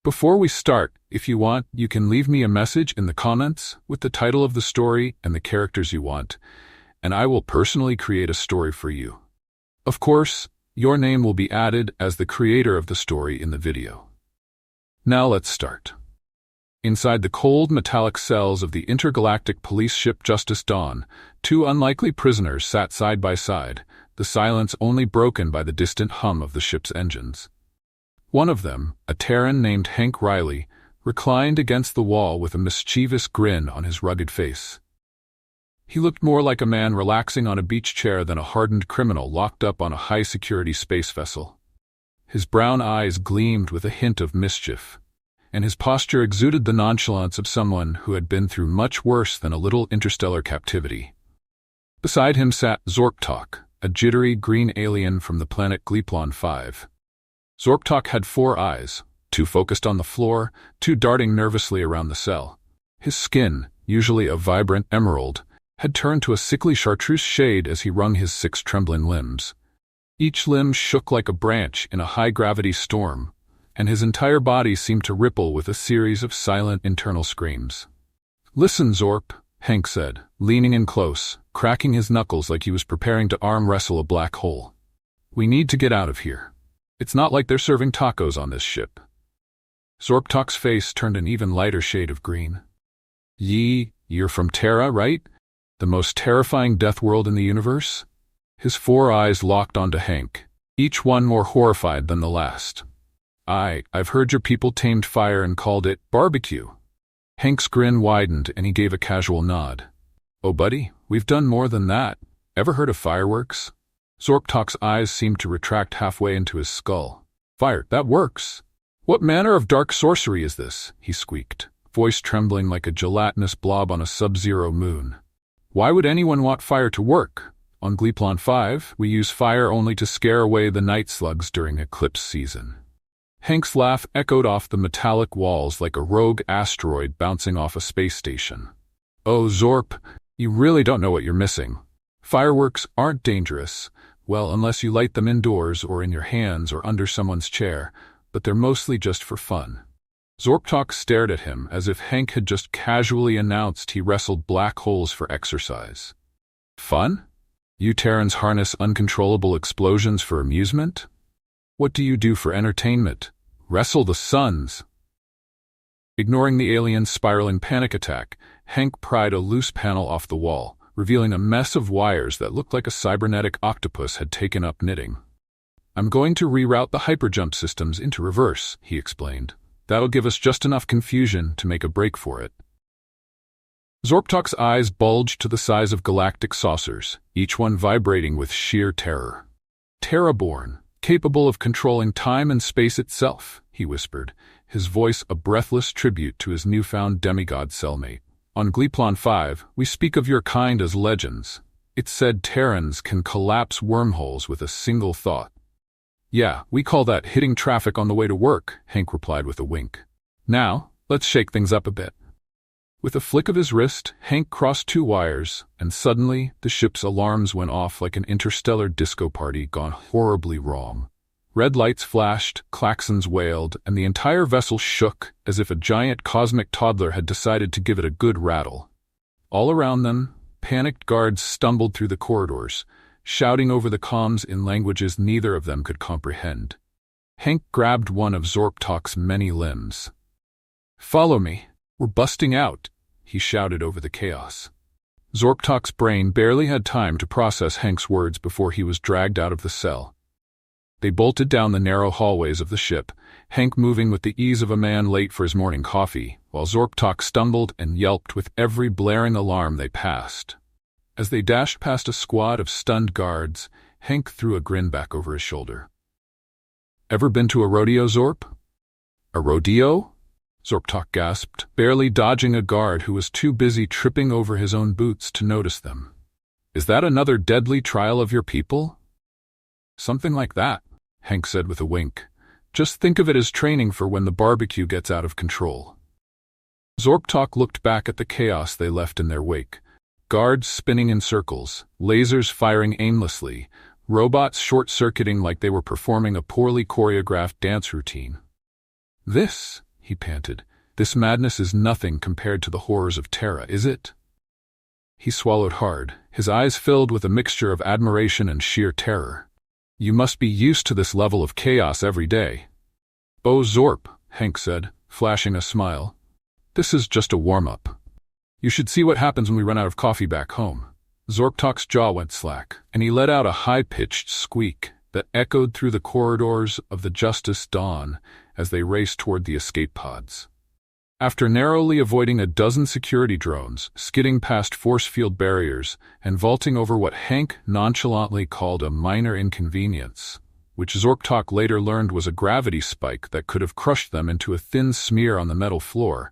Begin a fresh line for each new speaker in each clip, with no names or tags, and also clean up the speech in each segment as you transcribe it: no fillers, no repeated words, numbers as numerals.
Before we start, if you want, you can leave me a message in the comments with the title of the story and the characters you want, and I will personally create a story for you. Of course, your name will be added as the creator of the story in the video. Now let's start. Inside the cold metallic cells of the intergalactic police ship Justice Dawn, two unlikely prisoners sat side by side, the silence only broken by the distant hum of the ship's engines. One of them, a Terran named Hank Riley, reclined against the wall with a mischievous grin on his rugged face. He looked more like a man relaxing on a beach chair than a hardened criminal locked up on a high-security space vessel. His brown eyes gleamed with a hint of mischief, and his posture exuded the nonchalance of someone who had been through much worse than a little interstellar captivity. Beside him sat Zorp'tok, a jittery green alien from the planet Gleplon 5. Zorp'tok had 4 eyes, 2 focused on the floor, 2 darting nervously around the cell. His skin, usually a vibrant emerald, had turned to a sickly chartreuse shade as he wrung his 6 trembling limbs. Each limb shook like a branch in a high-gravity storm, and his entire body seemed to ripple with a series of silent internal screams. "Listen, Zorp," Hank said, leaning in close, cracking his knuckles like he was preparing to arm wrestle a black hole. "We need to get out of here. It's not like they're serving tacos on this ship." Zorp'tok's face turned an even lighter shade of green. You're from Terra, right? The most terrifying death world in the universe?" His 4 eyes locked onto Hank, each one more horrified than the last. I've heard your people tamed fire and called it barbecue." Hank's grin widened and he gave a casual nod. "Oh, buddy, we've done more than that. Ever heard of fireworks?" Zorp'tok's eyes seemed to retract halfway into his skull. "Fire, that works. What manner of dark sorcery is this?" he squeaked, voice trembling like a gelatinous blob on a sub-zero moon. "Why would anyone want fire to work? On Gleplon 5, we use fire only to scare away the night slugs during eclipse season." Hank's laugh echoed off the metallic walls like a rogue asteroid bouncing off a space station. "Oh, Zorp, you really don't know what you're missing. Fireworks aren't dangerous, well, unless you light them indoors or in your hands or under someone's chair, but they're mostly just for fun." Zorp'tok stared at him as if Hank had just casually announced he wrestled black holes for exercise. "Fun? You Terrans harness uncontrollable explosions for amusement? What do you do for entertainment? Wrestle the suns?" Ignoring the alien's spiraling panic attack, Hank pried a loose panel off the wall, revealing a mess of wires that looked like a cybernetic octopus had taken up knitting. "I'm going to reroute the hyperjump systems into reverse," he explained. "That'll give us just enough confusion to make a break for it." Zorp'tok's eyes bulged to the size of galactic saucers, each one vibrating with sheer terror. "Terra-born, capable of controlling time and space itself," he whispered, his voice a breathless tribute to his newfound demigod cellmate. "On Gleplon 5, we speak of your kind as legends. It's said Terrans can collapse wormholes with a single thought." "Yeah, we call that hitting traffic on the way to work," Hank replied with a wink. "Now, let's shake things up a bit." With a flick of his wrist, Hank crossed 2 wires, and suddenly the ship's alarms went off like an interstellar disco party gone horribly wrong. Red lights flashed, klaxons wailed, and the entire vessel shook as if a giant cosmic toddler had decided to give it a good rattle. All around them, panicked guards stumbled through the corridors, shouting over the comms in languages neither of them could comprehend. Hank grabbed one of Zorp'tok's many limbs. "Follow me. We're busting out," he shouted over the chaos. Zorp'tok's brain barely had time to process Hank's words before he was dragged out of the cell. They bolted down the narrow hallways of the ship, Hank moving with the ease of a man late for his morning coffee, while Zorp'tok stumbled and yelped with every blaring alarm they passed. As they dashed past a squad of stunned guards, Hank threw a grin back over his shoulder. "Ever been to a rodeo, Zorp?" "A rodeo?" Zorp'tok gasped, barely dodging a guard who was too busy tripping over his own boots to notice them. "Is that another deadly trial of your people?" "Something like that," Hank said with a wink. "Just think of it as training for when the barbecue gets out of control." Zorp'tok looked back at the chaos they left in their wake. Guards spinning in circles, lasers firing aimlessly, robots short-circuiting like they were performing a poorly choreographed dance routine. "This he panted. "This madness is nothing compared to the horrors of Terra, is it?" He swallowed hard, his eyes filled with a mixture of admiration and sheer terror. "You must be used to this level of chaos every day." "Oh, Zorp," Hank said, flashing a smile. "This is just a warm-up. You should see what happens when we run out of coffee back home." Zorp'tok's jaw went slack, and he let out a high-pitched squeak that echoed through the corridors of the Justice Dawn as they raced toward the escape pods. After narrowly avoiding a dozen security drones, skidding past force field barriers, and vaulting over what Hank nonchalantly called a minor inconvenience, which Zorp'tok later learned was a gravity spike that could have crushed them into a thin smear on the metal floor,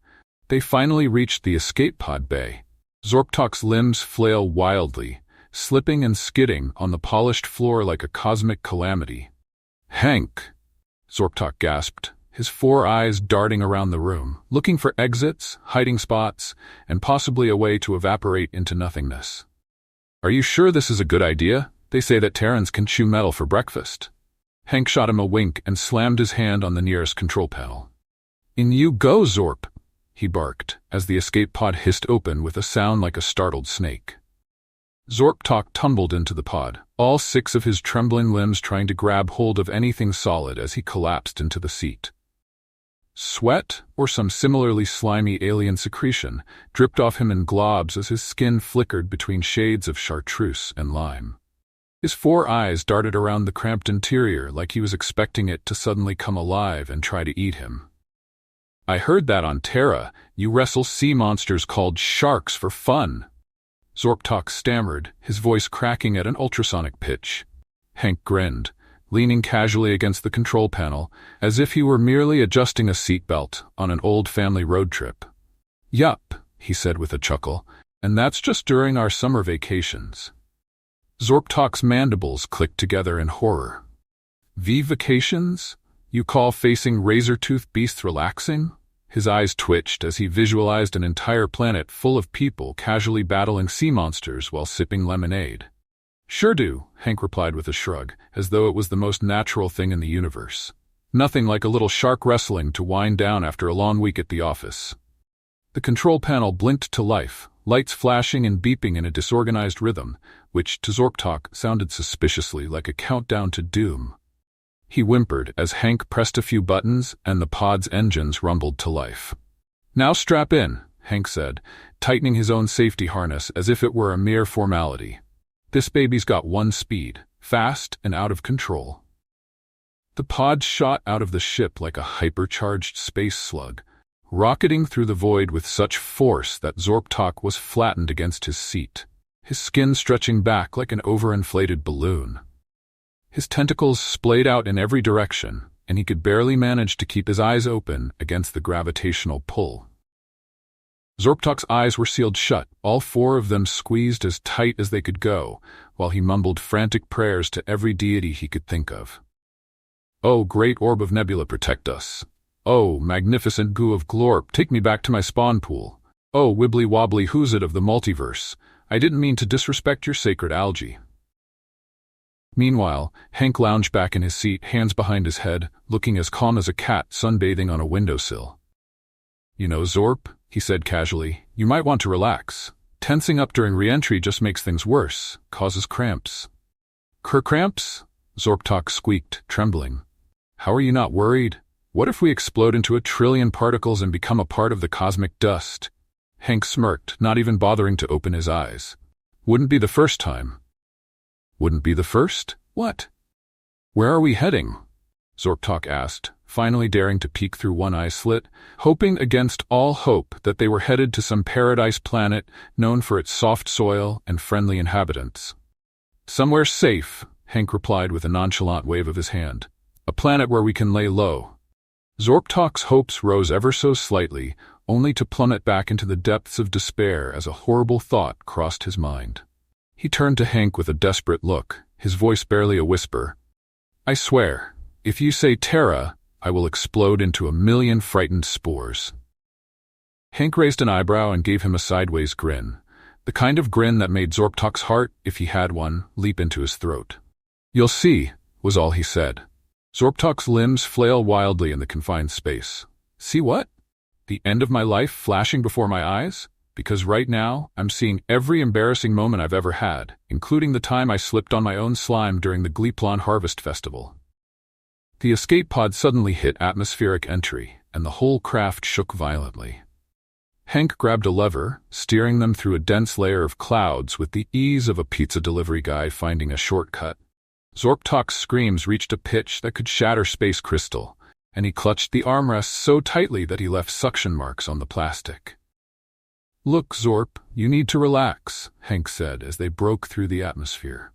they finally reached the escape pod bay. Zorp'tok's limbs flail wildly, slipping and skidding on the polished floor like a cosmic calamity. "Hank!" Zorp'tok gasped, his 4 eyes darting around the room, looking for exits, hiding spots, and possibly a way to evaporate into nothingness. "Are you sure this is a good idea? They say that Terrans can chew metal for breakfast." Hank shot him a wink and slammed his hand on the nearest control panel. "In you go, Zorp!" he barked, as the escape pod hissed open with a sound like a startled snake. Zorp'tok tumbled into the pod, all 6 of his trembling limbs trying to grab hold of anything solid as he collapsed into the seat. Sweat, or some similarly slimy alien secretion, dripped off him in globs as his skin flickered between shades of chartreuse and lime. His 4 eyes darted around the cramped interior like he was expecting it to suddenly come alive and try to eat him. "I heard that on Terra, you wrestle sea monsters called sharks for fun." Zorp'tok stammered, his voice cracking at an ultrasonic pitch. Hank grinned, leaning casually against the control panel, as if he were merely adjusting a seatbelt on an old family road trip. "Yup," he said with a chuckle, "and that's just during our summer vacations." Zorp'tok's mandibles clicked together in horror. "Vacations? You call facing razor-toothed beasts relaxing?" His eyes twitched as he visualized an entire planet full of people casually battling sea monsters while sipping lemonade. "Sure do," Hank replied with a shrug, as though it was the most natural thing in the universe. Nothing like a little shark wrestling to wind down after a long week at the office. The control panel blinked to life, lights flashing and beeping in a disorganized rhythm, which, to Zorp'tok, sounded suspiciously like a countdown to doom. He whimpered as Hank pressed a few buttons and the pod's engines rumbled to life. "Now strap in," Hank said, tightening his own safety harness as if it were a mere formality. "This baby's got one speed, fast and out of control." The pod shot out of the ship like a hypercharged space slug, rocketing through the void with such force that Zorp'tok was flattened against his seat, his skin stretching back like an overinflated balloon. His tentacles splayed out in every direction, and he could barely manage to keep his eyes open against the gravitational pull. Zorp'tok's eyes were sealed shut, all 4 of them squeezed as tight as they could go, while he mumbled frantic prayers to every deity he could think of. "Oh, great orb of nebula, protect us. Oh, magnificent goo of glorp, take me back to my spawn pool. Oh, wibbly-wobbly who's it of the multiverse, I didn't mean to disrespect your sacred algae." Meanwhile, Hank lounged back in his seat, hands behind his head, looking as calm as a cat sunbathing on a windowsill. "You know, Zorp," he said casually, "you might want to relax. Tensing up during re-entry just makes things worse, causes cramps." "Cramps?" Zorp'tok squeaked, trembling. "How are you not worried? What if we explode into a trillion particles and become a part of the cosmic dust?" Hank smirked, not even bothering to open his eyes. "Wouldn't be the first time." "Wouldn't be the first? What?" "Where are we heading?" Zorp'tok asked, finally daring to peek through one eye slit, hoping against all hope that they were headed to some paradise planet known for its soft soil and friendly inhabitants. "Somewhere safe," Hank replied with a nonchalant wave of his hand. "A planet where we can lay low." Zorp'tok's hopes rose ever so slightly, only to plummet back into the depths of despair as a horrible thought crossed his mind. He turned to Hank with a desperate look, his voice barely a whisper. "I swear, if you say Terra, I will explode into a million frightened spores." Hank raised an eyebrow and gave him a sideways grin, the kind of grin that made Zorp'tok's heart, if he had one, leap into his throat. "You'll see," was all he said. Zorp'tok's limbs flailed wildly in the confined space. See what? The end of my life flashing before my eyes? Because right now, I'm seeing every embarrassing moment I've ever had, including the time I slipped on my own slime during the Gleeplon Harvest Festival. The escape pod suddenly hit atmospheric entry, and the whole craft shook violently. Hank grabbed a lever, steering them through a dense layer of clouds with the ease of a pizza delivery guy finding a shortcut. Zorp'tok's screams reached a pitch that could shatter space crystal, and he clutched the armrests so tightly that he left suction marks on the plastic. "Look, Zorp, you need to relax," Hank said as they broke through the atmosphere.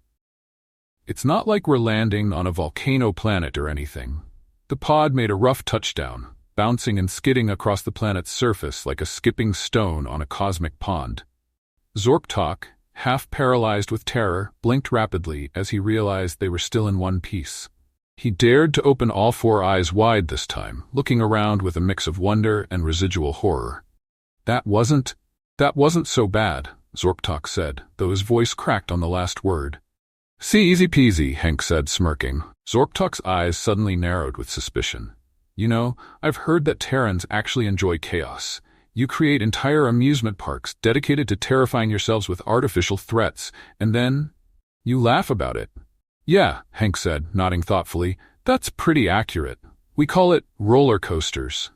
"It's not like we're landing on a volcano planet or anything." The pod made a rough touchdown, bouncing and skidding across the planet's surface like a skipping stone on a cosmic pond. Zorp'tok, half paralyzed with terror, blinked rapidly as he realized they were still in one piece. He dared to open all four eyes wide this time, looking around with a mix of wonder and residual horror. That wasn't so bad," Zorp'tok said, though his voice cracked on the last word. "See, easy peasy," Hank said, smirking. Zorp'tok's eyes suddenly narrowed with suspicion. "You know, I've heard that Terrans actually enjoy chaos. You create entire amusement parks dedicated to terrifying yourselves with artificial threats, and then you laugh about it." "Yeah," Hank said, nodding thoughtfully. "That's pretty accurate. We call it roller coasters."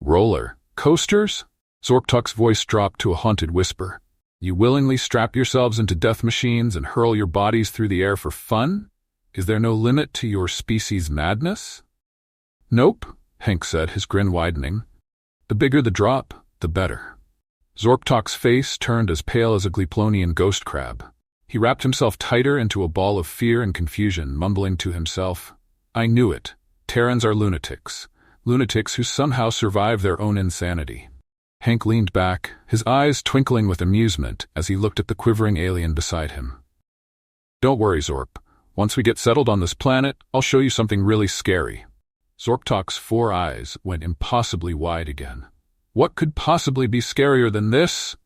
"Roller coasters?" Zorp'tok's voice dropped to a haunted whisper. "You willingly strap yourselves into death machines and hurl your bodies through the air for fun? Is there no limit to your species' madness?" "Nope," Hank said, his grin widening. "The bigger the drop, the better." Zorp'tok's face turned as pale as a Gleeplonian ghost crab. He wrapped himself tighter into a ball of fear and confusion, mumbling to himself, "I knew it. Terrans are lunatics. Lunatics who somehow survive their own insanity." Hank leaned back, his eyes twinkling with amusement as he looked at the quivering alien beside him. "Don't worry, Zorp. Once we get settled on this planet, I'll show you something really scary." Zorp'tok's four eyes went impossibly wide again. "What could possibly be scarier than this?"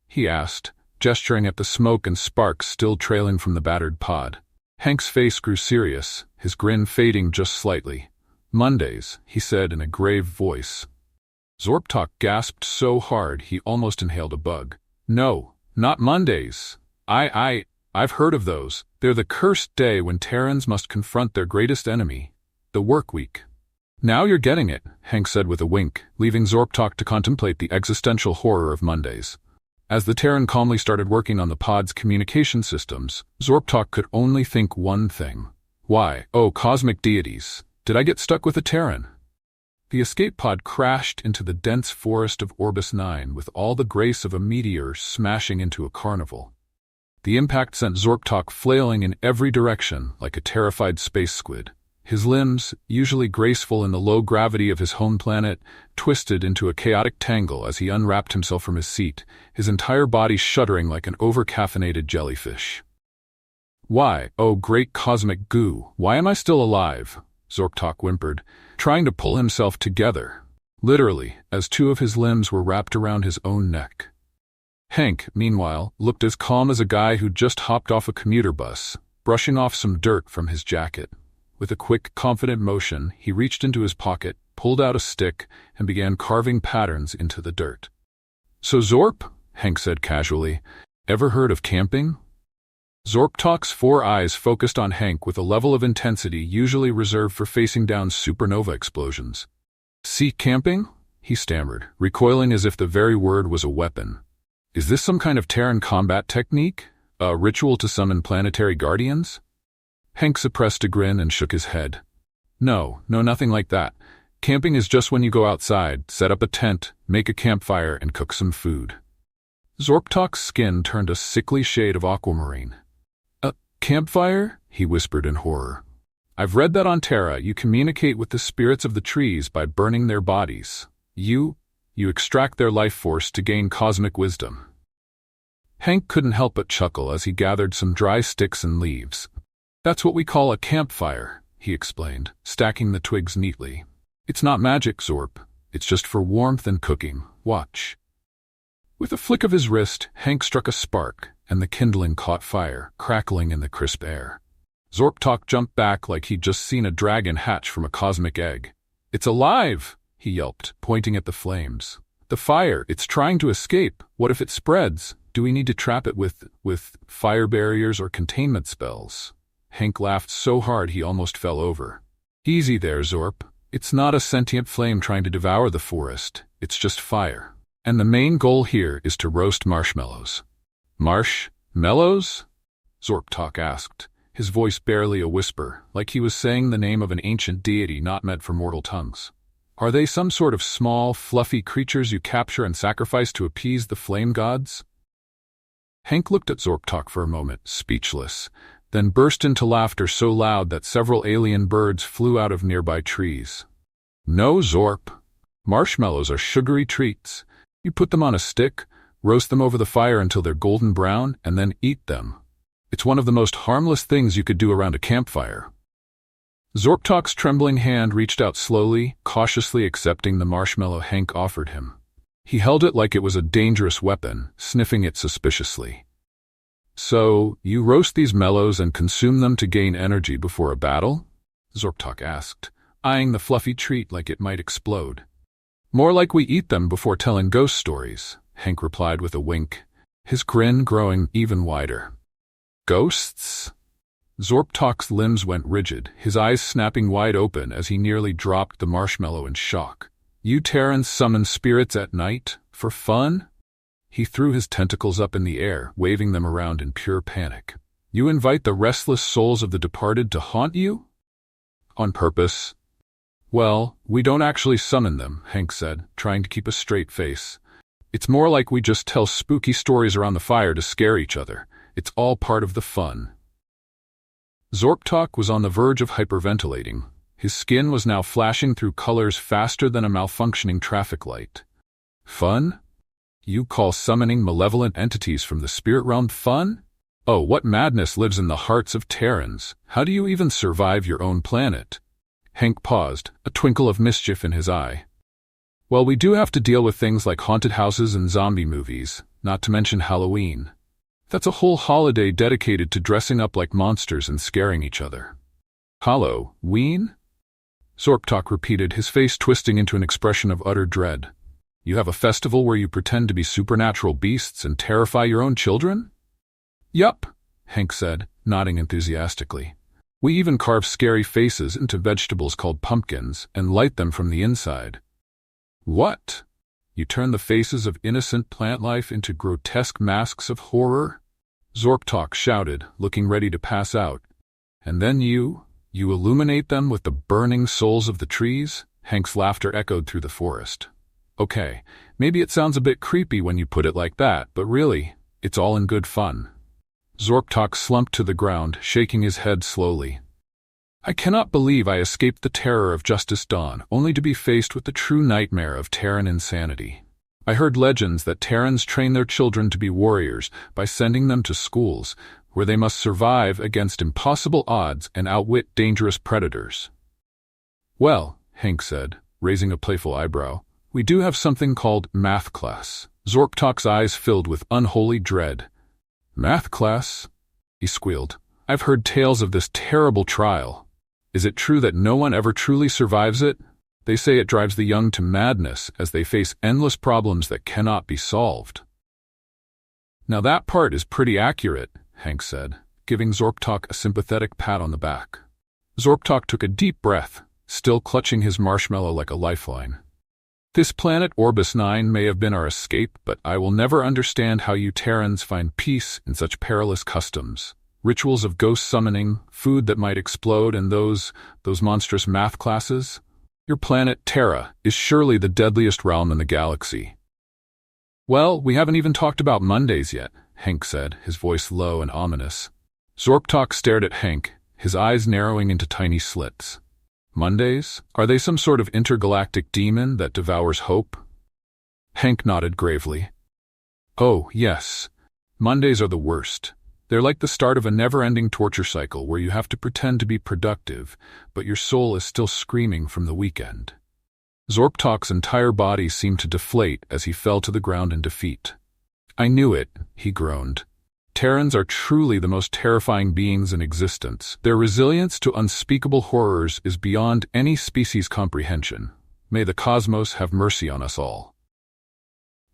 he asked, gesturing at the smoke and sparks still trailing from the battered pod. Hank's face grew serious, his grin fading just slightly. "Mondays," he said in a grave voice. Zorp'tok gasped so hard he almost inhaled a bug. "No, not Mondays. I've heard of those. They're the cursed day when Terrans must confront their greatest enemy, the work week." "Now you're getting it," Hank said with a wink, leaving Zorp'tok to contemplate the existential horror of Mondays. As the Terran calmly started working on the pod's communication systems, Zorp'tok could only think one thing. Why, oh cosmic deities, did I get stuck with a Terran? The escape pod crashed into the dense forest of Orbis 9 with all the grace of a meteor smashing into a carnival. The impact sent Zorp'tok flailing in every direction like a terrified space squid. His limbs, usually graceful in the low gravity of his home planet, twisted into a chaotic tangle as he unwrapped himself from his seat, his entire body shuddering like an over-caffeinated jellyfish. "Why, oh great cosmic goo, why am I still alive?" Zorp'tok whimpered, trying to pull himself together, literally, as two of his limbs were wrapped around his own neck. Hank, meanwhile, looked as calm as a guy who'd just hopped off a commuter bus, brushing off some dirt from his jacket. With a quick, confident motion, he reached into his pocket, pulled out a stick, and began carving patterns into the dirt. "So Zorp," Hank said casually, "ever heard of camping?" Zorp'tok's four eyes focused on Hank with a level of intensity usually reserved for facing down supernova explosions. "See, camping?" he stammered, recoiling as if the very word was a weapon. "Is this some kind of Terran combat technique? A ritual to summon planetary guardians?" Hank suppressed a grin and shook his head. No, nothing like that. Camping is just when you go outside, set up a tent, make a campfire, and cook some food." Zorp'tok's skin turned a sickly shade of aquamarine. "A campfire?" he whispered in horror. "I've read that on Terra you communicate with the spirits of the trees by burning their bodies. You extract their life force to gain cosmic wisdom." Hank couldn't help but chuckle as he gathered some dry sticks and leaves. "That's what we call a campfire," he explained, stacking the twigs neatly. "It's not magic, Zorp. It's just for warmth and cooking. Watch." With a flick of his wrist, Hank struck a spark, and the kindling caught fire, crackling in the crisp air. Zorp'tok jumped back like he'd just seen a dragon hatch from a cosmic egg. "It's alive!" he yelped, pointing at the flames. "The fire, it's trying to escape. What if it spreads? Do we need to trap it with fire barriers or containment spells?" Hank laughed so hard he almost fell over. "Easy there, Zorp. It's not a sentient flame trying to devour the forest. It's just fire. And the main goal here is to roast marshmallows." "Marshmallows?" Zorp'tok asked, his voice barely a whisper, like he was saying the name of an ancient deity not meant for mortal tongues. "Are they some sort of small, fluffy creatures you capture and sacrifice to appease the flame gods?" Hank looked at Zorp'tok for a moment, speechless, then burst into laughter so loud that several alien birds flew out of nearby trees. "No, Zorp. Marshmallows are sugary treats. You put them on a stick, roast them over the fire until they're golden brown, and then eat them. It's one of the most harmless things you could do around a campfire." Zorp'tok's trembling hand reached out slowly, cautiously accepting the marshmallow Hank offered him. He held it like it was a dangerous weapon, sniffing it suspiciously. "So, you roast these mellows and consume them to gain energy before a battle?" Zorp'tok asked, eyeing the fluffy treat like it might explode. "More like we eat them before telling ghost stories," Hank replied with a wink, his grin growing even wider. "Ghosts?" Zorp'tok's limbs went rigid, his eyes snapping wide open as he nearly dropped the marshmallow in shock. "You Terrans summon spirits at night? For fun?" He threw his tentacles up in the air, waving them around in pure panic. "You invite the restless souls of the departed to haunt you? On purpose?" "Well, we don't actually summon them," Hank said, trying to keep a straight face. "It's more like we just tell spooky stories around the fire to scare each other. It's all part of the fun." Zorp'tok was on the verge of hyperventilating. His skin was now flashing through colors faster than a malfunctioning traffic light. "Fun? You call summoning malevolent entities from the spirit realm fun? Oh, what madness lives in the hearts of Terrans? How do you even survive your own planet?" Hank paused, a twinkle of mischief in his eye. "Well, we do have to deal with things like haunted houses and zombie movies, not to mention Halloween. That's a whole holiday dedicated to dressing up like monsters and scaring each other." "Halloween?" Zorp'tok repeated, his face twisting into an expression of utter dread. "You have a festival where you pretend to be supernatural beasts and terrify your own children?" "Yup," Hank said, nodding enthusiastically. "We even carve scary faces into vegetables called pumpkins and light them from the inside." "What? You turn the faces of innocent plant life into grotesque masks of horror?" Zorp'tok shouted, looking ready to pass out. "And then you illuminate them with the burning souls of the trees?" Hank's laughter echoed through the forest. "Okay, maybe it sounds a bit creepy when you put it like that, but really, it's all in good fun." Zorp'tok slumped to the ground, shaking his head slowly. "I cannot believe I escaped the terror of Justice Dawn, only to be faced with the true nightmare of Terran insanity. I heard legends that Terrans train their children to be warriors by sending them to schools, where they must survive against impossible odds and outwit dangerous predators." "Well," Hank said, raising a playful eyebrow, "we do have something called math class." Zorp'tok's eyes filled with unholy dread. "Math class?" he squealed. "I've heard tales of this terrible trial. Is it true that no one ever truly survives it? They say it drives the young to madness as they face endless problems that cannot be solved." "Now that part is pretty accurate," Hank said, giving Zorp'tok a sympathetic pat on the back. Zorp'tok took a deep breath, still clutching his marshmallow like a lifeline. "This planet Orbis 9 may have been our escape, but I will never understand how you Terrans find peace in such perilous customs. Rituals of ghost summoning, food that might explode, and those monstrous math classes. Your planet, Terra, is surely the deadliest realm in the galaxy." "Well, we haven't even talked about Mondays yet," Hank said, his voice low and ominous. Zorp'tok stared at Hank, his eyes narrowing into tiny slits. "Mondays? Are they some sort of intergalactic demon that devours hope?" Hank nodded gravely. "Oh, yes. Mondays are the worst. They're like the start of a never-ending torture cycle where you have to pretend to be productive, but your soul is still screaming from the weekend." Zorp'tok's entire body seemed to deflate as he fell to the ground in defeat. "I knew it," he groaned. "Terrans are truly the most terrifying beings in existence. Their resilience to unspeakable horrors is beyond any species' comprehension. May the cosmos have mercy on us all.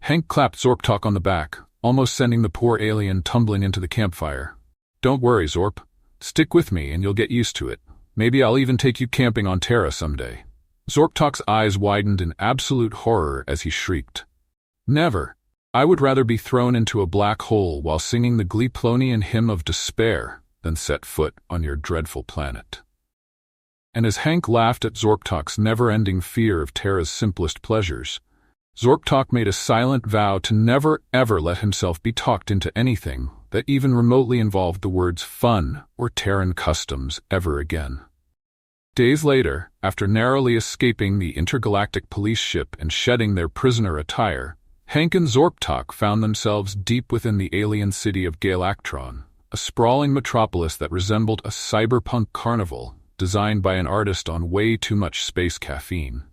Hank clapped Zorp'tok on the back, almost sending the poor alien tumbling into the campfire. Don't worry, Zorp. Stick with me and you'll get used to it. Maybe I'll even take you camping on Terra someday. Zorp'tok's eyes widened in absolute horror as he shrieked. Never. I would rather be thrown into a black hole while singing the Gleeplonian hymn of despair than set foot on your dreadful planet. And as Hank laughed at Zorp'tok's never-ending fear of Terra's simplest pleasures, Zorp'tok made a silent vow to never ever let himself be talked into anything that even remotely involved the words fun or Terran customs ever again. Days later, after narrowly escaping the intergalactic police ship and shedding their prisoner attire, Hank and Zorp'tok found themselves deep within the alien city of Galactron, a sprawling metropolis that resembled a cyberpunk carnival designed by an artist on way too much space caffeine.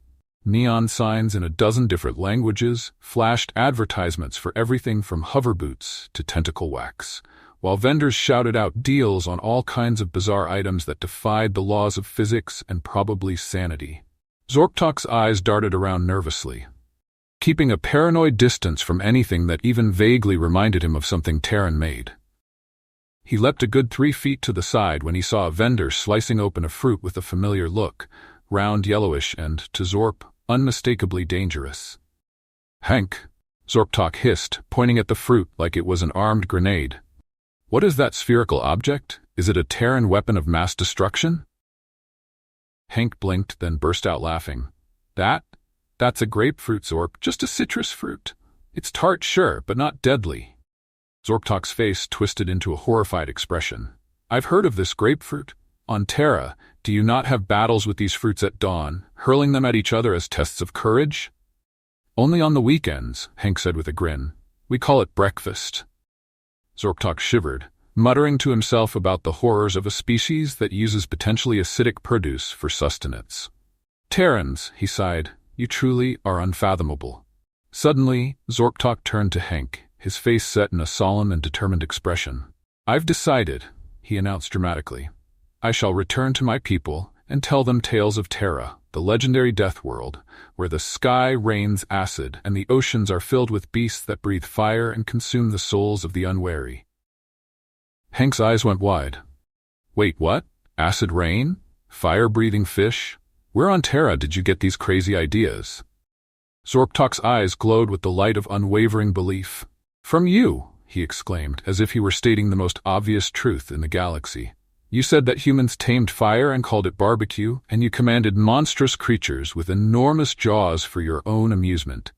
Neon signs in a dozen different languages flashed advertisements for everything from hover boots to tentacle wax, while vendors shouted out deals on all kinds of bizarre items that defied the laws of physics and probably sanity. Zorp'tok's eyes darted around nervously, keeping a paranoid distance from anything that even vaguely reminded him of something Terran made. He leapt a good 3 feet to the side when he saw a vendor slicing open a fruit with a familiar look, round, yellowish, and, to Zorp, unmistakably dangerous. Hank, Zorp'tok hissed, pointing at the fruit like it was an armed grenade. What is that spherical object? Is it a Terran weapon of mass destruction? Hank blinked, then burst out laughing. That's a grapefruit, Zorp, just a citrus fruit. It's tart, sure, but not deadly. Zorp'tok's face twisted into a horrified expression. I've heard of this grapefruit. On Terra, do you not have battles with these fruits at dawn, hurling them at each other as tests of courage? Only on the weekends, Hank said with a grin. We call it breakfast. Zorp'tok shivered, muttering to himself about the horrors of a species that uses potentially acidic produce for sustenance. Terrans, he sighed, you truly are unfathomable. Suddenly, Zorp'tok turned to Hank, his face set in a solemn and determined expression. I've decided, he announced dramatically. I shall return to my people and tell them tales of Terra, the legendary Deathworld, where the sky rains acid and the oceans are filled with beasts that breathe fire and consume the souls of the unwary. Hank's eyes went wide. Wait, what? Acid rain? Fire-breathing fish? Where on Terra did you get these crazy ideas? Zorp'tok's eyes glowed with the light of unwavering belief. From you, he exclaimed, as if he were stating the most obvious truth in the galaxy. You said that humans tamed fire and called it barbecue, and you commanded monstrous creatures with enormous jaws for your own amusement.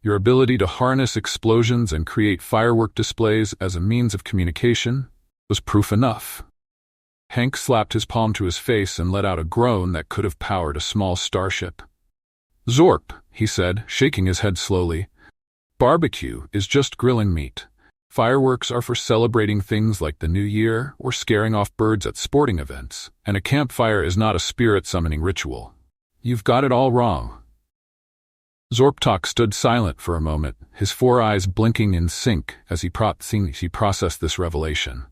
Your ability to harness explosions and create firework displays as a means of communication was proof enough. Hank slapped his palm to his face and let out a groan that could have powered a small starship. Zorp, he said, shaking his head slowly, barbecue is just grilling meat. Fireworks are for celebrating things like the New Year or scaring off birds at sporting events, and a campfire is not a spirit-summoning ritual. You've got it all wrong. Zorp'tok stood silent for a moment, his 4 eyes blinking in sync as he processed this revelation.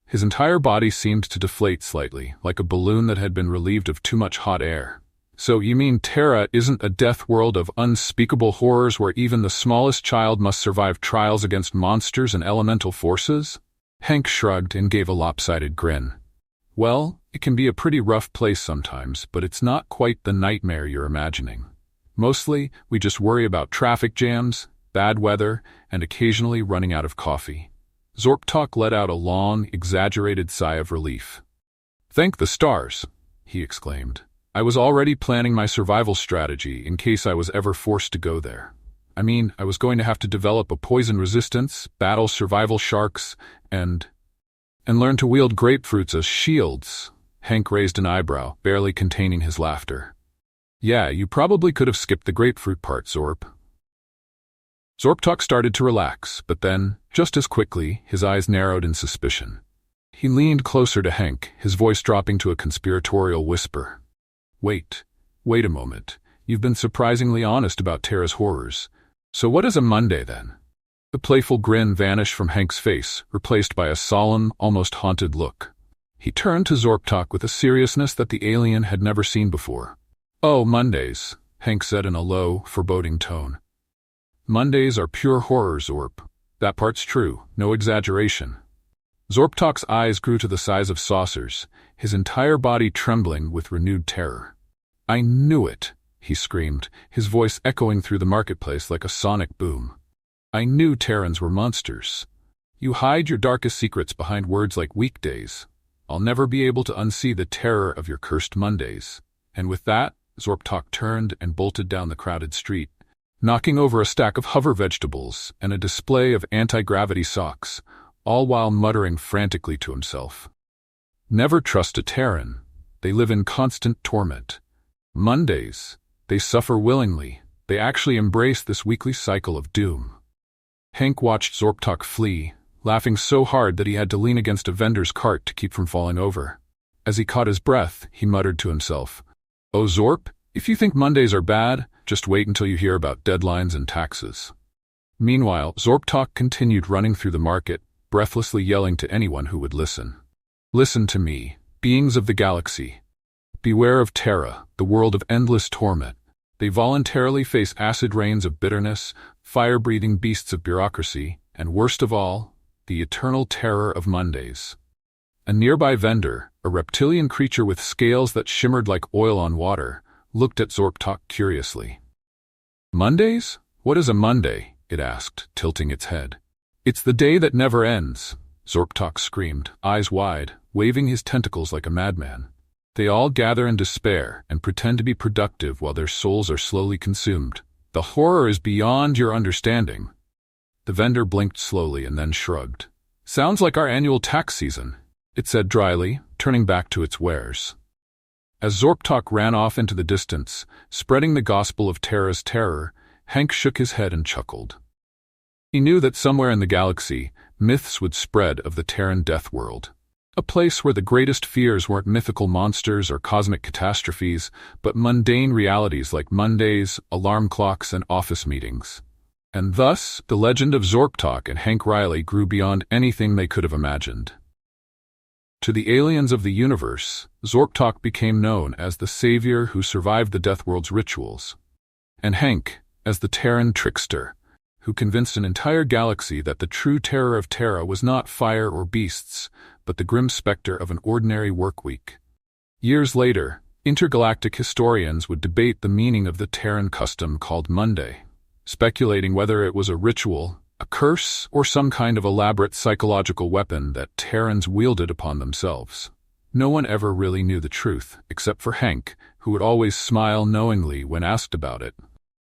His entire body seemed to deflate slightly, like a balloon that had been relieved of too much hot air. So you mean Terra isn't a death world of unspeakable horrors where even the smallest child must survive trials against monsters and elemental forces? Hank shrugged and gave a lopsided grin. Well, it can be a pretty rough place sometimes, but it's not quite the nightmare you're imagining. Mostly, we just worry about traffic jams, bad weather, and occasionally running out of coffee. Zorp'tok let out a long, exaggerated sigh of relief. Thank the stars, he exclaimed. I was already planning my survival strategy in case I was ever forced to go there. I mean, I was going to have to develop a poison resistance, battle survival sharks, and learn to wield grapefruits as shields. Hank raised an eyebrow, barely containing his laughter. Yeah, you probably could have skipped the grapefruit part, Zorp. Zorp'tok started to relax, but then, just as quickly, his eyes narrowed in suspicion. He leaned closer to Hank, his voice dropping to a conspiratorial whisper. Wait a moment. You've been surprisingly honest about Terra's horrors. So what is a Monday, then? The playful grin vanished from Hank's face, replaced by a solemn, almost haunted look. He turned to Zorp'tok with a seriousness that the alien had never seen before. Oh, Mondays. Hank said in a low, foreboding tone. Mondays are pure horror, Zorp. That part's true, no exaggeration. Zorp'tok's eyes grew to the size of saucers, his entire body trembling with renewed terror. I knew it, he screamed, his voice echoing through the marketplace like a sonic boom. I knew Terrans were monsters. You hide your darkest secrets behind words like weekdays. I'll never be able to unsee the terror of your cursed Mondays. And with that, Zorp'tok turned and bolted down the crowded street, knocking over a stack of hover vegetables and a display of anti-gravity socks, all while muttering frantically to himself. Never trust a Terran. They live in constant torment. Mondays. They suffer willingly. They actually embrace this weekly cycle of doom. Hank watched Zorp'tok flee, laughing so hard that he had to lean against a vendor's cart to keep from falling over. As he caught his breath, he muttered to himself, "Oh, Zorp, if you think Mondays are bad, just wait until you hear about deadlines and taxes." Meanwhile, Zorp'tok continued running through the market, breathlessly yelling to anyone who would listen. Listen to me, beings of the galaxy. Beware of Terra, the world of endless torment. They voluntarily face acid rains of bitterness, fire-breathing beasts of bureaucracy, and worst of all, the eternal terror of Mondays. A nearby vendor, a reptilian creature with scales that shimmered like oil on water, looked at Zorp'tok curiously. Mondays? What is a Monday? It asked, tilting its head. It's the day that never ends, Zorp'tok screamed, eyes wide, waving his tentacles like a madman. They all gather in despair and pretend to be productive while their souls are slowly consumed. The horror is beyond your understanding. The vendor blinked slowly and then shrugged. Sounds like our annual tax season, it said dryly, turning back to its wares. As Zorp'tok ran off into the distance, spreading the gospel of Terra's terror, Hank shook his head and chuckled. He knew that somewhere in the galaxy, myths would spread of the Terran Deathworld, a place where the greatest fears weren't mythical monsters or cosmic catastrophes, but mundane realities like Mondays, alarm clocks, and office meetings. And thus, the legend of Zorp'tok and Hank Riley grew beyond anything they could have imagined. To the aliens of the universe, Zorp'tok became known as the savior who survived the Deathworld's rituals, and Hank as the Terran trickster, who convinced an entire galaxy that the true terror of Terra was not fire or beasts, but the grim specter of an ordinary work week. Years later, intergalactic historians would debate the meaning of the Terran custom called Monday, speculating whether it was a ritual, a curse, or some kind of elaborate psychological weapon that Terrans wielded upon themselves. No one ever really knew the truth, except for Hank, who would always smile knowingly when asked about it.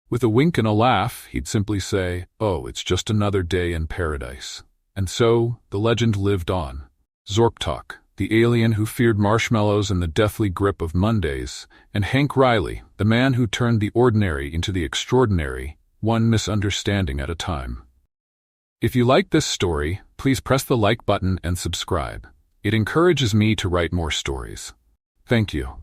With a wink and a laugh, he'd simply say, "Oh, it's just another day in paradise." And so, the legend lived on. Zorp'tok, the alien who feared marshmallows and the deathly grip of Mondays, and Hank Riley, the man who turned the ordinary into the extraordinary, one misunderstanding at a time. If you like this story, please press the like button and subscribe. It encourages me to write more stories. Thank you.